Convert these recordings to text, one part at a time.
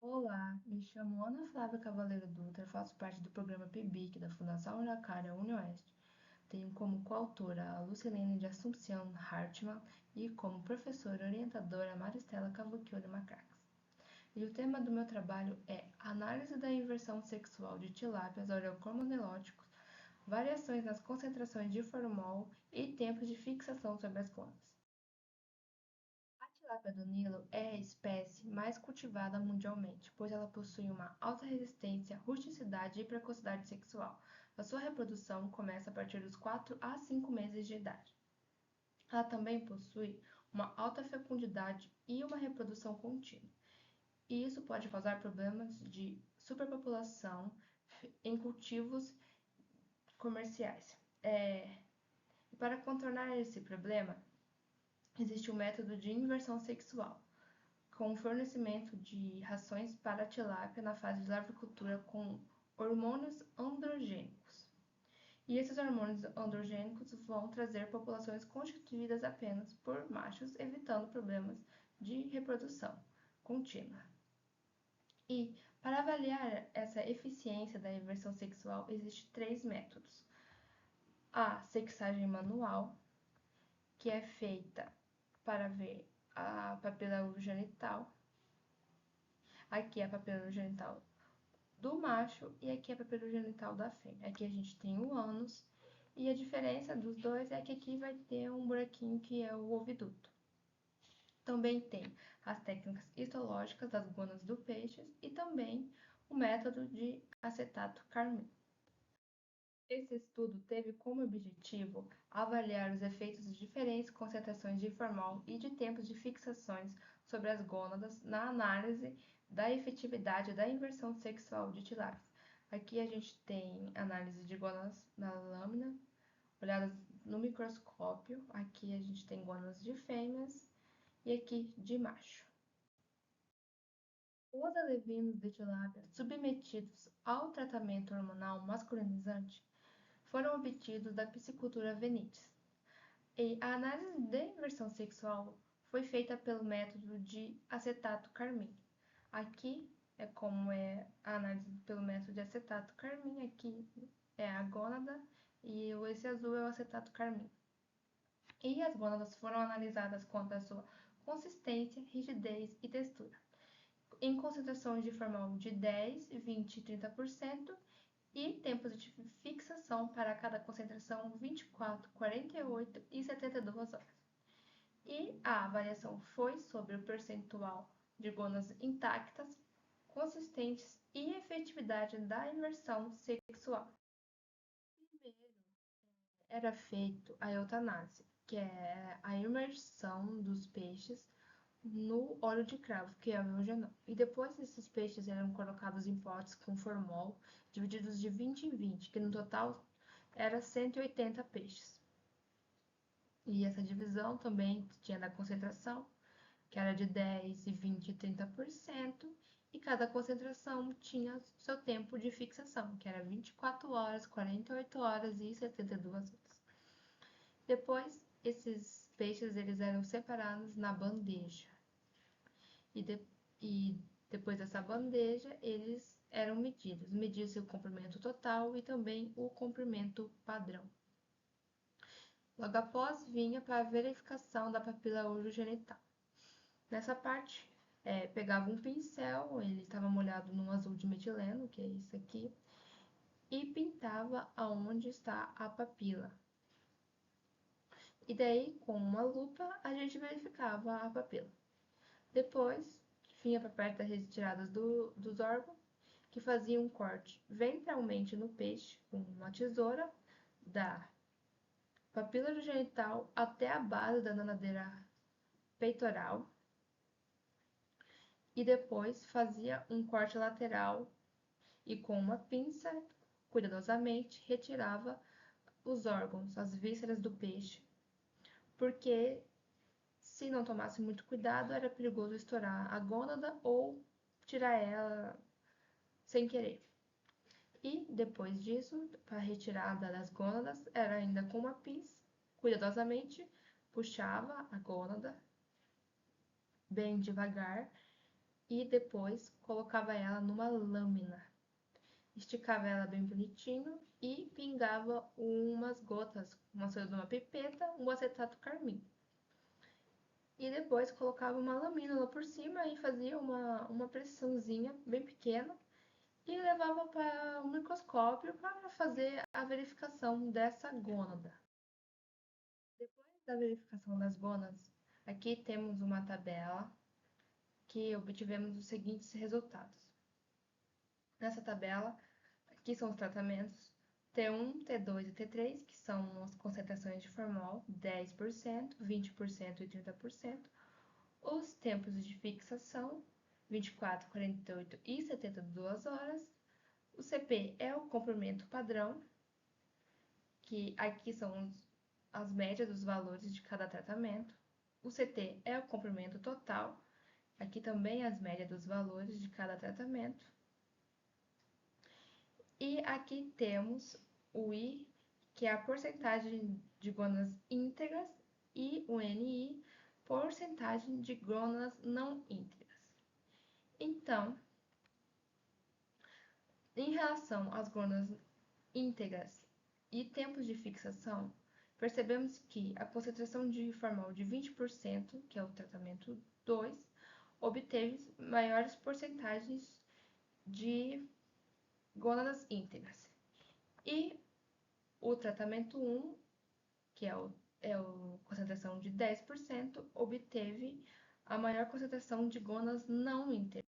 Olá, me chamo Ana Flávia Cavaleiro Dutra, faço parte do programa PIBIC da Fundação Jacaré UniOeste. Tenho como coautora a Lucilene de Assumpção Hartmann e como professora orientadora a Maristela Cavocchioli Macacas. E o tema do meu trabalho é Análise da inversão sexual de tilápias oreocormonelóticos, variações nas concentrações de formol e tempos de fixação sobre as plantas. A tilápia do Nilo é a espécie mais cultivada mundialmente, pois ela possui uma alta resistência, rusticidade e precocidade sexual. A sua reprodução começa a partir dos 4 a 5 meses de idade. Ela também possui uma alta fecundidade e uma reprodução contínua. E isso pode causar problemas de superpopulação em cultivos comerciais. Para contornar esse problema, existe o método de inversão sexual, com o fornecimento de rações para a tilápia na fase de larvicultura com hormônios androgênicos. E esses hormônios androgênicos vão trazer populações constituídas apenas por machos, evitando problemas de reprodução contínua. E para avaliar essa eficiência da inversão sexual, existem três métodos. A sexagem manual, que é feita para ver a papila urogenital. Aqui é a papila urogenital do macho e aqui é a papila urogenital da fêmea. Aqui a gente tem o ânus e a diferença dos dois é que aqui vai ter um buraquinho que é o oviduto. Também tem as técnicas histológicas das gonas do peixe e também o método de acetato carmim. Esse estudo teve como objetivo avaliar os efeitos de diferentes concentrações de formol e de tempos de fixações sobre as gônadas na análise da efetividade da inversão sexual de tilápias. Aqui a gente tem análise de gônadas na lâmina, olhadas no microscópio. Aqui a gente tem gônadas de fêmeas e aqui de macho. Os alevinos de tilápia submetidos ao tratamento hormonal masculinizante foram obtidos da piscicultura Venites. E a análise de inversão sexual foi feita pelo método de acetato carmim. Aqui é como é a análise pelo método de acetato carmim, aqui é a gônada e esse azul é o acetato carmim. E as gônadas foram analisadas quanto à sua consistência, rigidez e textura, em concentrações de formol de 10, 20 e 30%, e tempos de fixação para cada concentração 24, 48 e 72 horas. E a avaliação foi sobre o percentual de gônadas intactas, consistentes e efetividade da imersão sexual. Primeiro, era feito a eutanásia, que é a imersão dos peixes no óleo de cravo, que é o eugenol. E depois esses peixes eram colocados em potes com formol, divididos de 20 em 20, que no total era 180 peixes. E essa divisão também tinha da concentração, que era de 10, 20 e 30%, e cada concentração tinha seu tempo de fixação, que era 24 horas, 48 horas e 72 horas. Depois, esses peixes eles eram separados na bandeja. E depois dessa bandeja, eles eram medidos. Media-se o comprimento total e também o comprimento padrão. Logo após, vinha para a verificação da papila urogenital. Nessa parte, pegava um pincel, ele estava molhado num azul de metileno, que é isso aqui, e pintava aonde está a papila. E daí, com uma lupa, a gente verificava a papila. Depois, vinha para perto das retiradas dos órgãos, que fazia um corte ventralmente no peixe com uma tesoura da papila genital até a base da nadadeira peitoral e depois fazia um corte lateral e com uma pinça, cuidadosamente, retirava os órgãos, as vísceras do peixe, porque se não tomasse muito cuidado, era perigoso estourar a gônada ou tirar ela sem querer. E depois disso, para a retirada das gônadas, era ainda com uma pinça, cuidadosamente puxava a gônada bem devagar e depois colocava ela numa lâmina. Esticava ela bem bonitinho e pingava umas gotas, uma soro de uma pipeta, um acetato carmim. E depois colocava uma lâmina lá por cima e fazia uma pressãozinha bem pequena e levava para o microscópio para fazer a verificação dessa gônada. Depois da verificação das gônadas, aqui temos uma tabela que obtivemos os seguintes resultados. Nessa tabela, aqui são os tratamentos T1, T2 e T3, que são as concentrações de formol, 10%, 20% e 30%. Os tempos de fixação, 24, 48 e 72 horas. O CP é o comprimento padrão, que aqui são as médias dos valores de cada tratamento. O CT é o comprimento total, aqui também as médias dos valores de cada tratamento. E aqui temos o I, que é a porcentagem de gônadas íntegras, e o NI, porcentagem de gônadas não íntegras. Então, em relação às gônadas íntegras e tempos de fixação, percebemos que a concentração de formol de 20%, que é o tratamento 2, obteve maiores porcentagens de gônadas íntegras. E o tratamento 1, que é a concentração de 10%, obteve a maior concentração de gônadas não íntegras.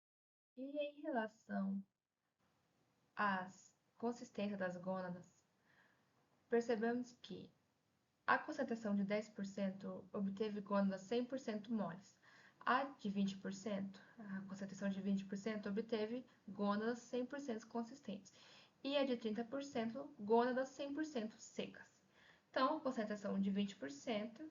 E em relação às consistências das gônadas, percebemos que a concentração de 10% obteve gônadas 100% moles. A de 20%, a concentração de 20% obteve gônadas 100% consistentes. E a de 30%, gônadas 100% secas. Então, a concentração de 20%,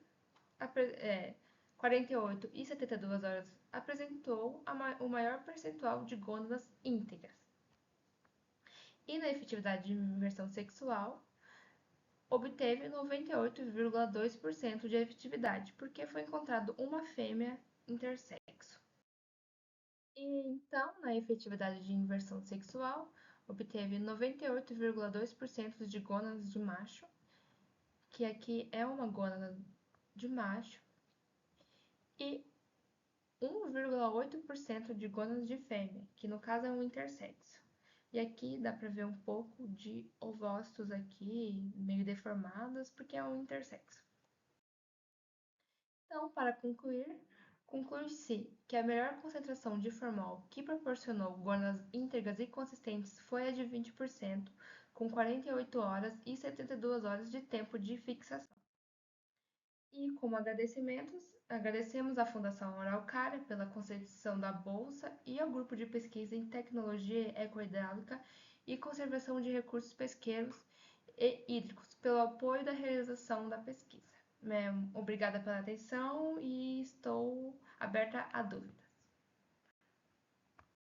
48 e 72 horas, apresentou o maior percentual de gônadas íntegras. E na efetividade de inversão sexual, obteve 98,2% de efetividade, porque foi encontrado uma fêmea intersexo. E então, na efetividade de inversão sexual, obteve 98,2% de gônadas de macho, que aqui é uma gônada de macho, e 1,8% de gônadas de fêmea, que no caso é um intersexo. E aqui dá para ver um pouco de ovócitos aqui, meio deformados, porque é um intersexo. Então, para concluir, conclui-se que a melhor concentração de formol que proporcionou gônadas íntegras e consistentes foi a de 20%, com 48 horas e 72 horas de tempo de fixação. E como agradecimentos, agradecemos à Fundação Araucária pela concessão da bolsa e ao Grupo de Pesquisa em Tecnologia Ecohidráulica e Conservação de Recursos Pesqueiros e Hídricos pelo apoio da realização da pesquisa. Obrigada pela atenção e estou aberta a dúvidas.